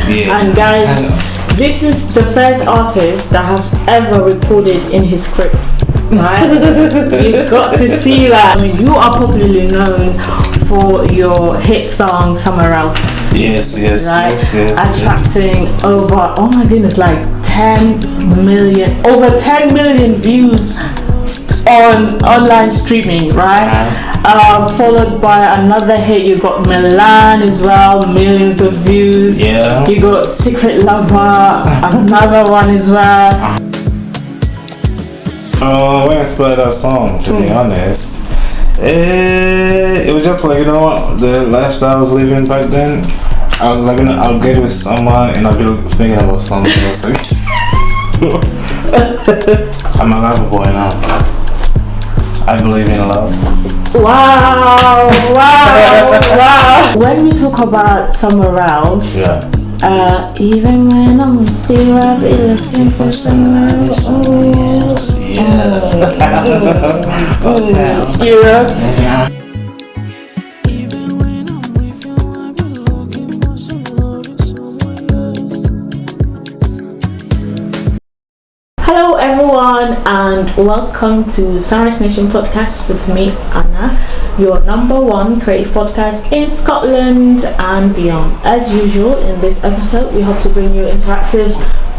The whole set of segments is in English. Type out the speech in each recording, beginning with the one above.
And guys, this is the first artist that have ever recorded in his crib. Right? You've got to see that. I mean, you are popularly known for your hit song Somewhere Else. Yes. Attracting over, oh my goodness, like 10 million views on online streaming, right? Followed by another hit. You got Milan as well, millions of views. You got Secret Lover, another one as well. When I spelled that song, to be honest, it was just like, the lifestyle I was living back then. I was like, I'll get with someone and I'll be thinking about something else. I'm a lover boy now. I believe in love. Wow. When we talk about Somewhere Else, even when I'm with you, I'll be looking for someone else. Hello everyone and welcome to SunriseNation Podcast with me, Anna, your number one creative podcast in Scotland and beyond. As usual, in this episode we hope to bring you interactive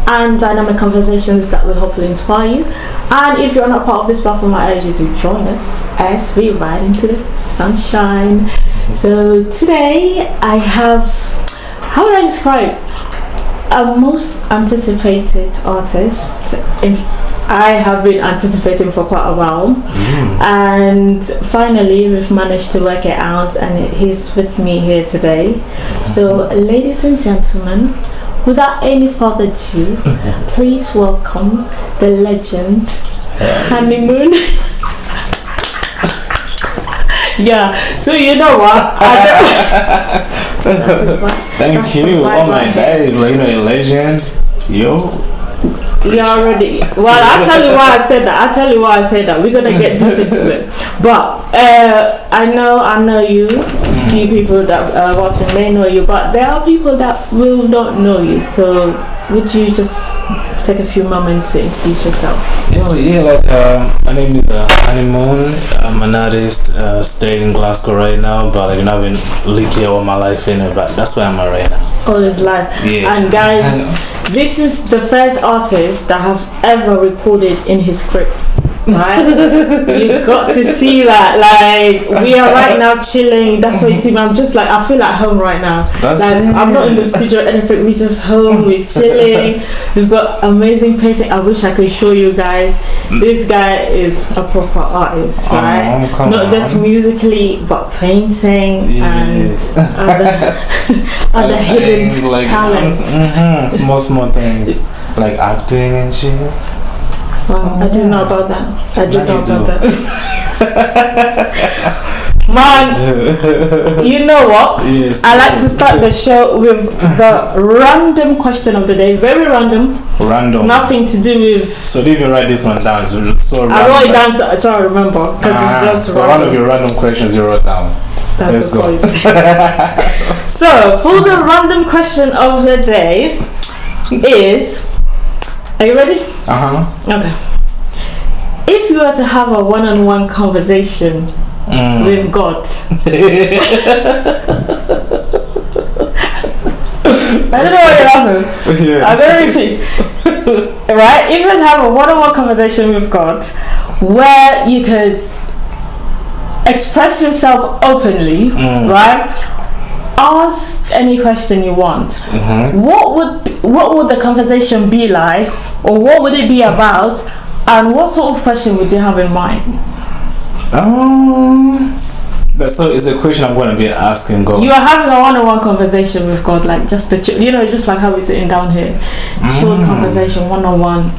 and dynamic conversations that will hopefully inspire you. And if you're not part of this platform, I urge you to join us as we ride into the sunshine. So today I have, how would I describe, a most anticipated artist. I have been anticipating for quite a while, and finally we've managed to work it out, and he's with me here today. So ladies and gentlemen, without any further ado, please welcome the legend, Hanny Moon. So you know what? Thank you. Oh my days, like, a legend. Yo. You already. Well, I'll tell you why I said that. We're gonna get deep into it. But I know you. Few people that are watching may know you, but there are people that will not know you. So would you just take a few moments to introduce yourself? My name is Hanny Moon. I'm an artist, staying in Glasgow right now, but I've been lived here all my life but that's where I'm at right now. All his life. And guys, this is the first artist that have ever recorded in his crib. Right? You've got to see that. Like, we are right now chilling. That's what you see. I'm just like, I feel at home right now. I'm not in the studio or anything. We're just home. We're chilling. We've got amazing painting. I wish I could show you guys. This guy is a proper artist, right? Not just musically, but painting and other hidden talents. Small things like acting and shit. I didn't know about that. Man, you know what? Yes. I like to start the show with the random question of the day. Very random. Nothing to do with. So did you write this one down? So I wrote it down so I remember. Because it's just so random. one of your random questions you wrote down. Let's go. So for the random question of the day is. Are you ready? Okay. If you were to have a one-on-one conversation with God, I don't know what you're laughing. I'm going to repeat. Right? If you were to have a one-on-one conversation with God, where you could express yourself openly, right? Ask any question you want. What would the conversation be like, or what would it be about, and what sort of question would you have in mind? So it's a question I'm going to be asking God. You are having a one-on-one conversation with God, like just just like how we're sitting down here, chilled conversation, one-on-one.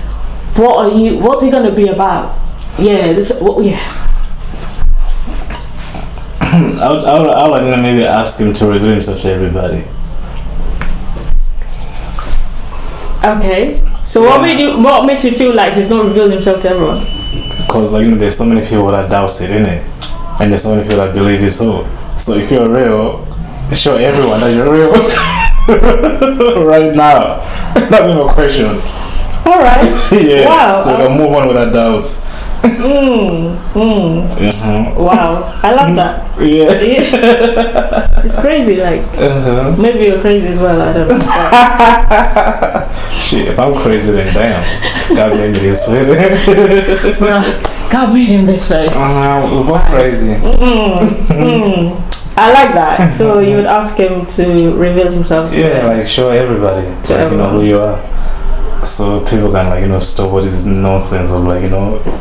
What's it going to be about? I'll maybe ask him to reveal himself to everybody. Okay. So what makes you feel like he's not revealed himself to everyone? Because there's so many people that doubt it, innit? And there's so many people that believe it's so. So if you're real, show everyone that you're real. right now. That be my question. All right. Yeah. Wow. So we can move on without doubts. Wow. I love that. Yeah. It's crazy. Like maybe you're crazy as well. I don't know. Shit, if I'm crazy, then damn. God made me this way. Well, God made him this way. We're both crazy. I like that. So you would ask him to reveal himself to Yeah, like show everybody, To like, everyone. who you are. So people can stop what is nonsense of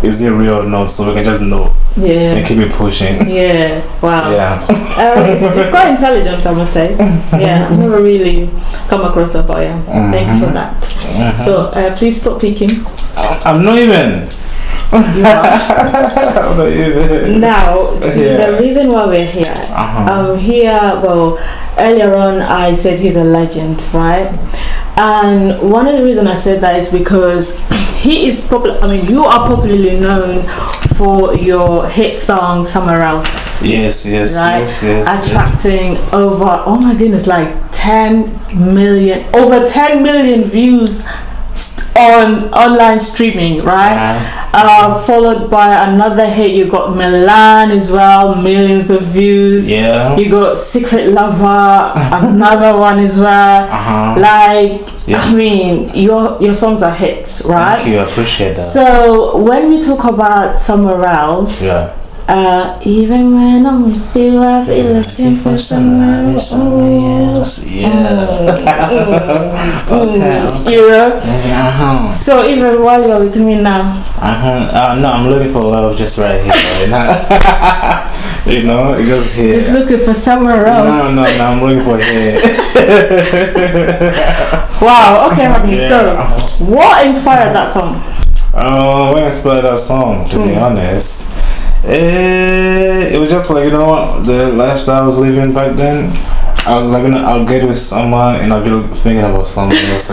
is it real or not? So we can just know Yeah. and keep it pushing. Yeah. Wow. Yeah. It's quite intelligent, I must say. Yeah, I've never really come across a boy. Thank you for that. So please stop peeking. I'm not even. I'm not even. Now, the reason why we're here. I'm here. Well, earlier on, I said he's a legend, right? And one of the reasons I said that is because he is you are popularly known for your hit song "Somewhere Else." Yes, Right? yes. Attracting over, oh my goodness, like 10 million views on online streaming, right? Followed by another hit. You got Milan as well, millions of views. Yeah. You got Secret Lover, another one as well. I mean, your songs are hits, right? Thank you, I appreciate that. So when we talk about Somewhere Else, even when I'm with you, I feel looking for somewhere else. Okay. So even while you're with me now, no, I'm looking for love just right here, right now. It's just here. he's looking for somewhere else. No, I'm looking for here. Wow. Okay, honey. So, what inspired that song? What inspired that song? To be honest, it was just the lifestyle I was living back then. I was I'll get with someone and I'll be thinking about something else.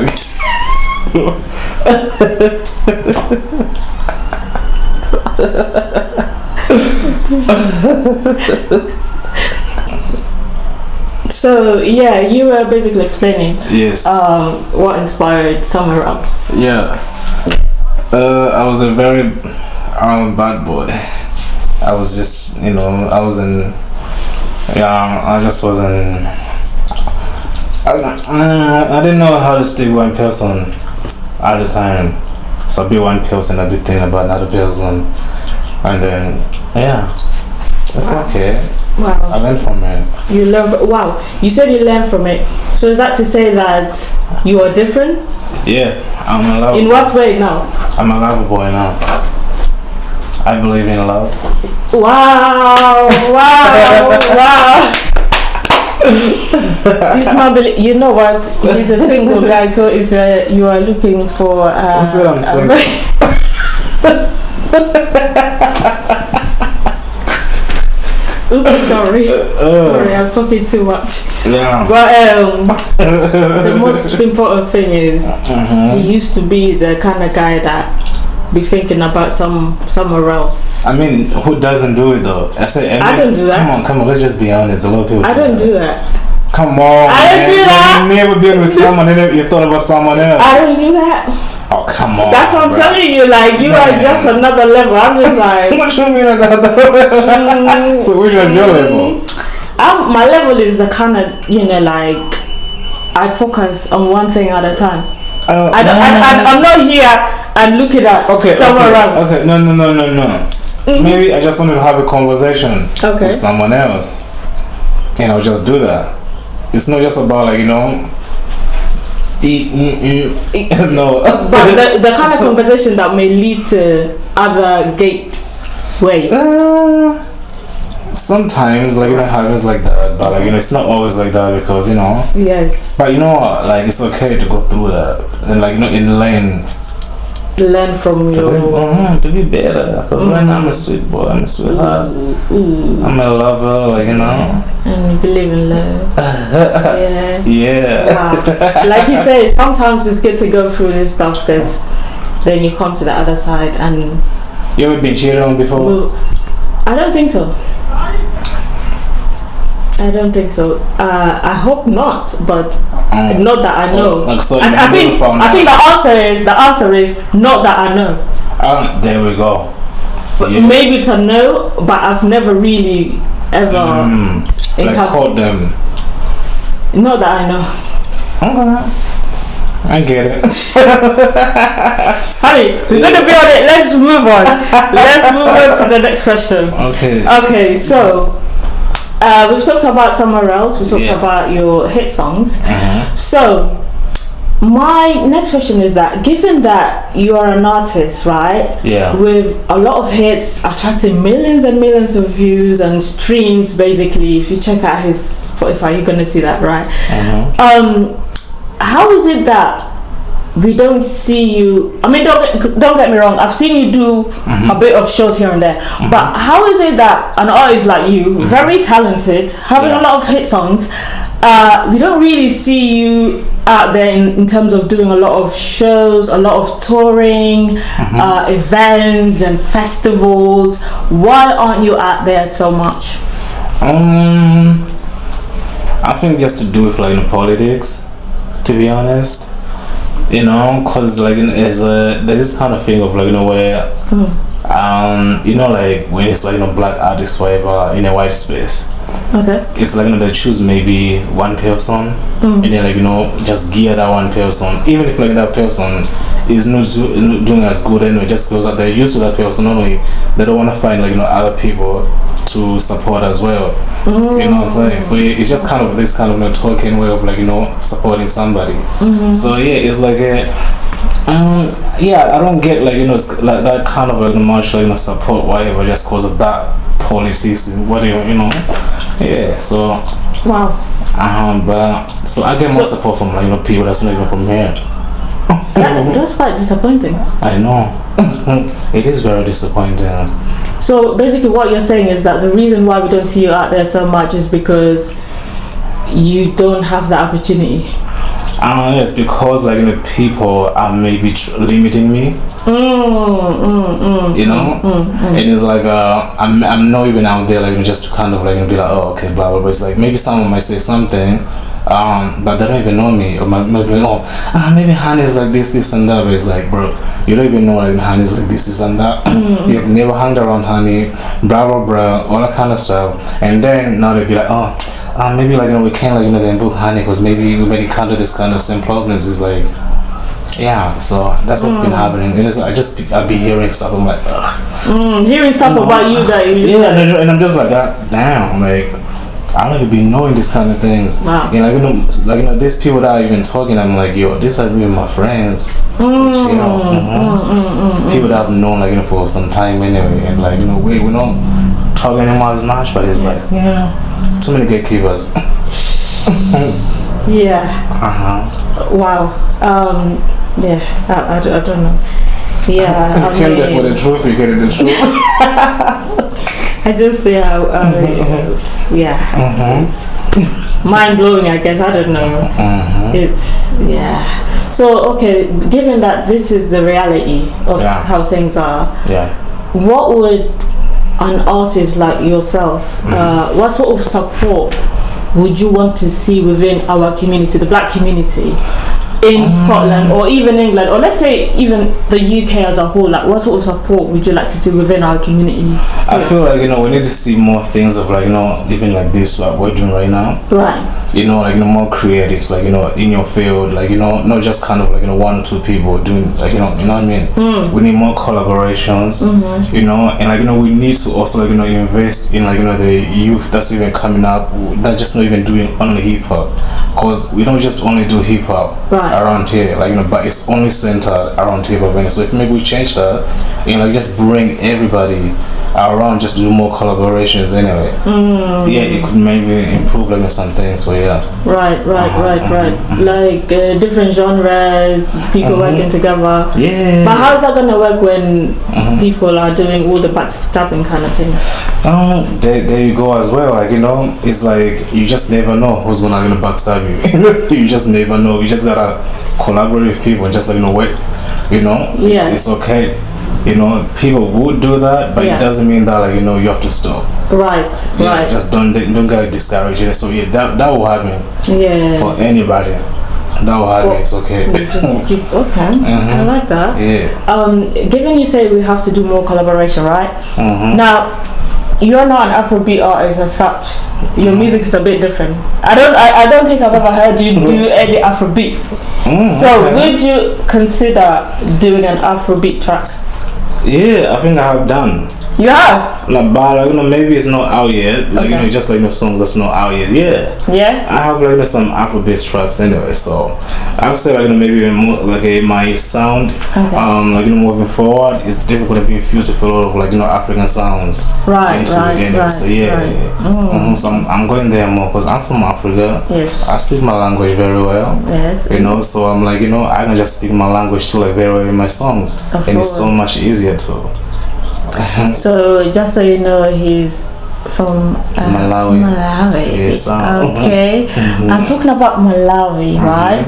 So you were basically explaining Yes. what inspired Somewhere Else. Yeah. I was a very bad boy. I was just I wasn't. I just wasn't. I didn't know how to stay one person at a time. So I'd be one person, I'd be thinking about another person, and then it's okay. Wow. I learned from it. You learn. Wow. You said you learned from it. So is that to say that you are different? Yeah, I'm a lover. In what way now? I'm a lover boy now. I believe in love. Wow. This man, you know what? He's a single guy. So if you are looking for, what's that I'm saying? Oops, sorry. Sorry, I'm talking too much. Yeah. But the most important thing is he used to be the kind of guy that be thinking about somewhere else. I mean, who doesn't do it though? I don't do that. Come on, let's just be honest. A lot of people I don't do that. Come on, I don't do that. You've never been with someone and you thought about someone else. I don't do that. Oh, come on. That's what I'm telling you. Like, you are just another level. I'm just like. What you mean another level? So which was your level? My level is the kind of, like, I focus on one thing at a time. I'm not here and looking at somewhere else. Okay, no. Maybe I just wanted to have a conversation with someone else, and I'll just do that. It's not just about it's no. But the kind of conversation that may lead to other ways. Sometimes it happens like that, but it's not always like that because Yes. But it's okay to go through that and learn from your to be better, because right now I'm a sweet boy, I'm a sweetheart, I'm a lover, and you believe in love. Yeah. Wow. Like you say, sometimes it's good to go through this stuff because then you come to the other side. And you ever been cheated on before? I don't think so. I hope not, but Not that I know. So I think the answer is not that I know. There we go. But maybe it's a no, but I've never really ever caught them. Not that I know. Okay. I get it. Honey, we're gonna be on it. Let's move on. Let's move on to the next question. Okay, so we've talked about Somewhere Else. We talked about your hit songs. So my next question is that, given that you are an artist, right? Yeah. With a lot of hits attracting millions and millions of views and streams, basically. If you check out his Spotify, you're gonna see that, right? How is it that we don't see you? I mean, don't get me wrong. I've seen you do a bit of shows here and there, but how is it that an artist like you, very talented, having a lot of hit songs, we don't really see you out there in terms of doing a lot of shows, a lot of touring, events and festivals? Why aren't you out there so much? I think just to do with politics. To be honest, cause there's this kind of thing of where when it's black artists whatever in a white space, it's they choose maybe one person and then just gear that one person, even if that person is not doing as good anyway, just because they're used to that person only. They don't want to find other people to support as well. You know what I'm saying? So it's just kind of this kind of token way of supporting somebody. So it's I don't get that kind of much support whatever just because of that politics whatever. So wow. But so I get more support from people that's not even from here. That's quite disappointing. I know. It is very disappointing. So basically what you're saying is that the reason why we don't see you out there so much is because you don't have the opportunity. Yes, because people are maybe limiting me. And it's I'm not even out there just to kind of be oh okay blah blah blah. It's maybe someone might say something, but they don't even know me, or maybe maybe Hanny's this and that. But it's bro, you don't even know Hanny's this and that. You've never hung around Hanny, blah blah blah, all that kind of stuff. And then now they be maybe we can't then book Hanny because maybe we may encounter this kind of same problems. It's so that's what's been happening. And I've been hearing stuff. I'm hearing stuff about you that you and I'm just damn, I don't even be knowing these kind of things. Wow. These people that are even talking, I'm yo, these are really my friends. People that I've known for some time anyway, and we don't talk anymore as much, but it's too many gatekeepers. Wow. I don't know. You came there for the truth, you get the truth. I just it's mind blowing, I guess. I don't know. It's so okay, given that this is the reality of how things are, what would an artist like yourself, what sort of support would you want to see within our community, the black community in Scotland or even England, or let's say even the UK as a whole? What sort of support would you like to see within our community? I feel we need to see more things of living like this, what we're doing right now. Right. More creatives, in your field, not just kind of one or two people doing you know what I mean. We need more collaborations, and we need to also invest in the youth that's even coming up, that's just not even doing only hip hop, because we don't just only do hip hop around here, but it's only centered around hip hop. So if maybe we change that, just bring everybody around, just do more collaborations anyway. It could maybe improve some things. So right. Different genres, people working together. But how is that gonna work when people are doing all the backstabbing kind of thing? There you go as well. It's you just never know who's gonna backstab you. You just never know. You just gotta collaborate with people and just wait. It's okay. you know, people would do that, but it doesn't mean that, like, you know, you have to stop. Right. Just don't get discouraged. So yeah, that will happen. For anybody. That will happen. It's okay. You just keep I like that. Yeah. Given you say we have to do more collaboration, right? Now, you're not an Afrobeat artist as such. Your music is a bit different. I don't think I've ever heard you do any Afrobeat. Would you consider doing an Afrobeat track? Yeah, I think I have done. You have? Like, but like, you know, maybe it's not out yet. Like, you know, just like, you know, songs that's not out yet. Yeah. I have, like, you know, some Afrobeat tracks anyway. So I would say, like, you know, maybe more, like, my sound, like, you know, moving forward, it's difficult to be infused with a lot of, like, you know, African sounds. Right. So yeah. So I'm going there more because I'm from Africa. Yes. I speak my language very well. Yes. You know, so I'm like, you know, I can just speak my language too, like, very well in my songs, and it's so much easier too. So just so you know, he's from Malawi. Yes. Okay. I'm talking about Malawi, right?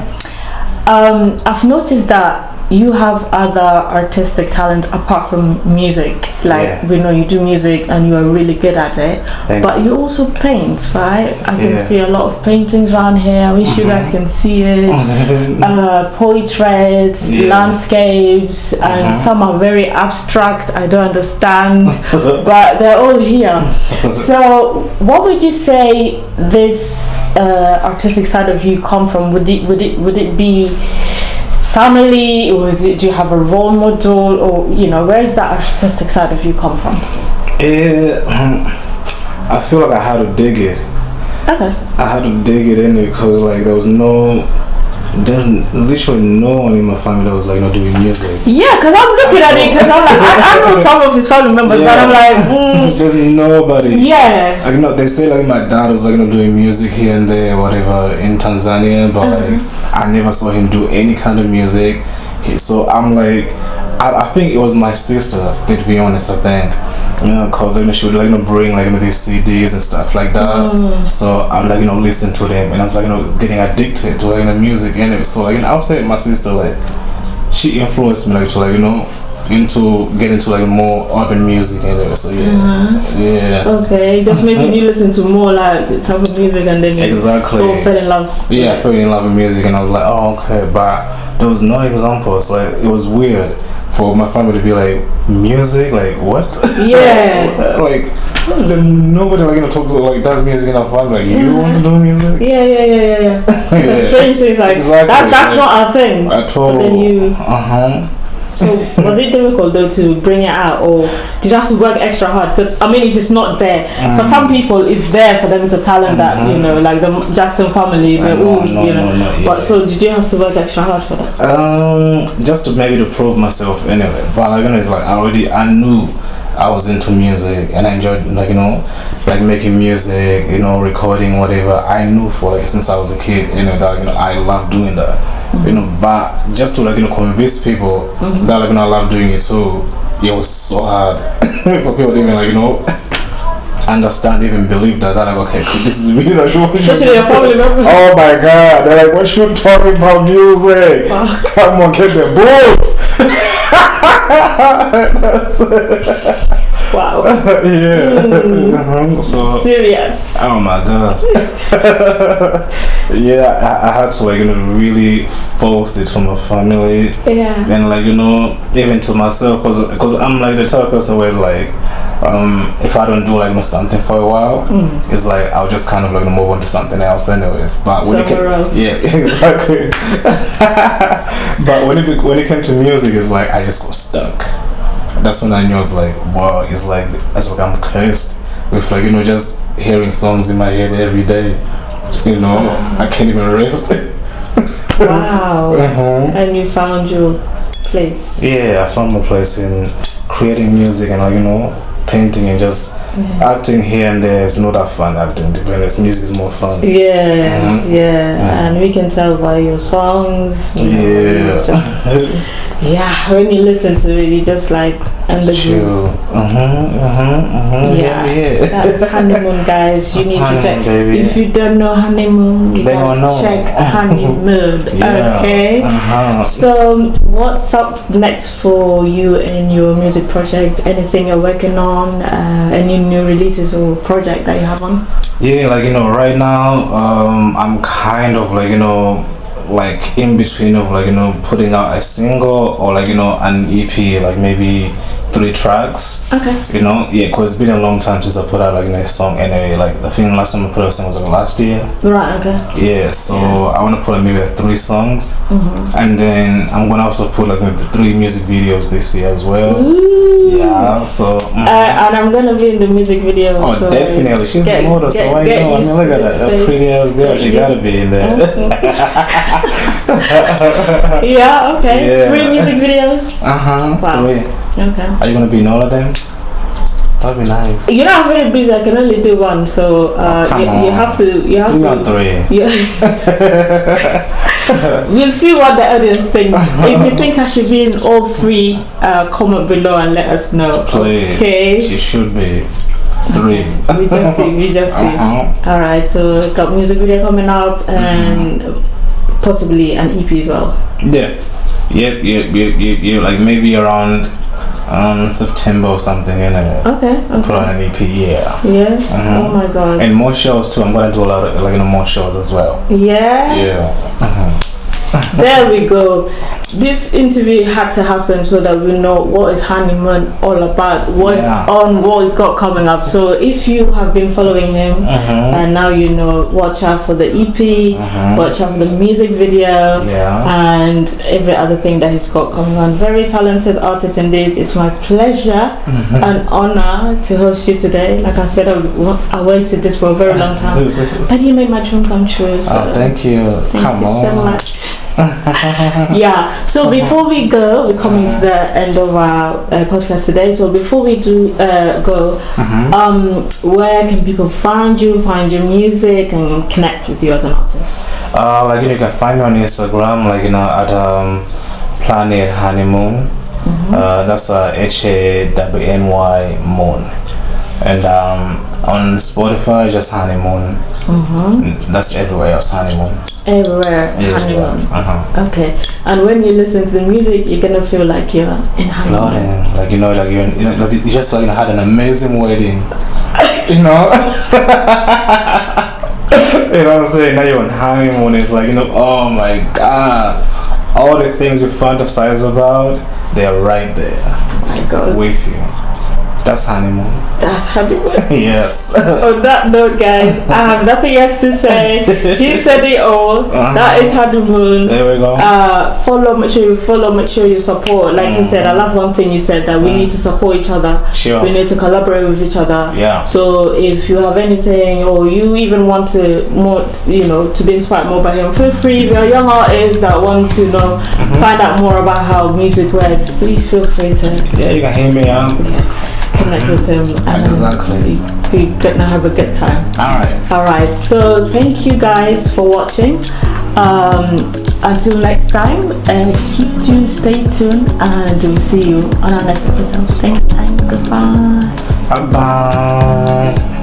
I've noticed that you have other artistic talent apart from music. Like, we know you do music and you are really good at it. But you also paint, right? I can see a lot of paintings around here. I wish you guys can see it. Portraits, landscapes, and some are very abstract. I don't understand, but they're all here. So, what would you say this artistic side of you come from? Would it be family, or do you have a role model, or, you know, where is that artistic side of you come from? I feel like I had to dig it. Okay. I had to dig it in because, like, there's literally no one in my family that was, like, not doing music. Yeah, because I'm looking at it, because I'm like, I know some of his family members, but I'm like, there's nobody. Yeah. Like, you know, they say, like, my dad was, like, you know, doing music here and there, whatever, in Tanzania, but like, I never saw him do any kind of music. So I'm like, I think it was my sister, to be honest, I think. You know, cause, like, you know, she would, like, you know, bring, like, you know, these CDs and stuff like that. So I would, like, you know, listen to them, and I was, like, you know, getting addicted to, like, you know, music anyway. So, like, you know, I would say my sister, like, she influenced me, like, to, like, you know, get into like more urban music anyway. So yeah. Okay, just making you listen to more like type of music, and then you sort of fell in love. Yeah, I fell in love with music, and I was like, oh, okay, but there was no examples. Like, it was weird for my family to be like, music, like, what? Yeah. Like, nobody, like, you know, talks, like, does music in our family. Like, you want to do music? Yeah. The strange things, like, that's not our thing at all. But then you So was it difficult though to bring it out, or did you have to work extra hard? Because I mean, if it's not there, for some people it's there for them, it's a talent that, you know, like the Jackson family, But so did you have to work extra hard for that? Just to maybe to prove myself anyway. But like, you know, it's like I knew I was into music and I enjoyed, like, you know, like making music, you know, recording, whatever. I knew for, like, since I was a kid, you know, that, you know, I love doing that, you know. But just to, like, you know, convince people that, like, you know, I love doing it too, it was so hard for people to even, like, you know, understand, even believe that, like, okay, this is really, like, especially your family members. Oh my god, they're like, what you talking about music? Come on, get the books. Wow. So serious. Oh my god. Yeah, I had to, like, you know, really force it from my family. Yeah. And, like, you know, even to myself, because I'm like the type of person where it's like, if I don't do, like, you know, something for a while, it's like I'll just kind of, like, move on to something else anyways. But when yeah, exactly. But when it came to music, it's like I just got stuck. That's when I knew, I was like, wow, it's like I'm cursed with, like, you know, just hearing songs in my head every day. You know, I can't even rest. Wow. And you found your place. Yeah, I found my place in creating music and, like, you know, painting and just acting here and there is not that fun. Acting, to be honest, music is more fun. And we can tell by your songs. When you listen to it, you just like and the groove. That's Hanny Moon, guys. You need to check. Baby. If you don't know Hanny Moon, you gotta check Hanny Moon. Okay. So, what's up next for you in your music project? Anything you're working on? Any new releases or project that you have on? Yeah, like right now, I'm kind of like like in between of like putting out a single or like an EP, like maybe 3 tracks. Okay. Because it's been a long time since I put out like a song anyway. Like I think last time I put out a song was like last year. Right. Okay. Yeah. So I want to put maybe 3 songs, and then I'm gonna also put like maybe 3 music videos this year as well. Ooh. Yeah. So. And I'm gonna be in the music video. Oh, so definitely. She's a model, so I know. Look at that. A pretty ass girl. She gotta be in there. Yeah. Okay. Yeah. 3 music videos. Wow. 3. Okay. Are you gonna be in all of them? That'd be nice. I'm very busy. I can only do 1, so you have to. You have to. 3. We'll see what the audience think. If you think I should be in all 3, comment below and let us know. Please. Okay. She should be. 3. We just see. All right. So got music video coming up and possibly an EP as well. Yeah. Yep. Like maybe around September or something, Okay. Put on an EP, Yeah. Oh my god. And more shows too. I'm gonna do a lot of like more shows as well. Yeah. There we go. This interview had to happen so that we know what is Hanny Moon all about, what's on, what he's got coming up. So if you have been following him and now you know, watch out for the EP, watch out for the music video, and every other thing that he's got coming on. Very talented artist indeed. It's my pleasure and honor to host you today. Like I said, I waited this for a very long time, but you made my dream come true. So thank you. Thank you so much. So before we go, we're coming to the end of our podcast today. So before we do go, where can people find your music and connect with you as an artist? You can find me on Instagram, at Planet Hanny Moon. That's HANNY Moon. And on Spotify, just Hanny Moon. That's everywhere else, Hanny Moon. Everywhere, Hanny Moon. Okay. And when you listen to the music, you're gonna feel like you're in Hanny Moon. Floating, you just had an amazing wedding. You know what I'm saying? Now you're on honeymoon. It's oh my god, all the things you fantasize about, they're right there. Oh my god. With you. That's Hanny Moon. That's Hanny Moon. Yes. On that note, guys, I have nothing else to say. He said it all. That is Hanny Moon. There we go. Make sure you follow, make sure you support. Like you said, I love one thing you said, that we need to support each other. Sure. We need to collaborate with each other. Yeah. So if you have anything, or you even want to to be inspired more by him, feel free. If you're a young artist that want to find out more about how music works, please feel free to. Yeah, you can hear me out. Yes. Connect with him and we're gonna have a good time. All right, so thank you guys for watching. Until next time, keep tuned, stay tuned, and we'll see you on our next episode. Thanks and goodbye. Bye.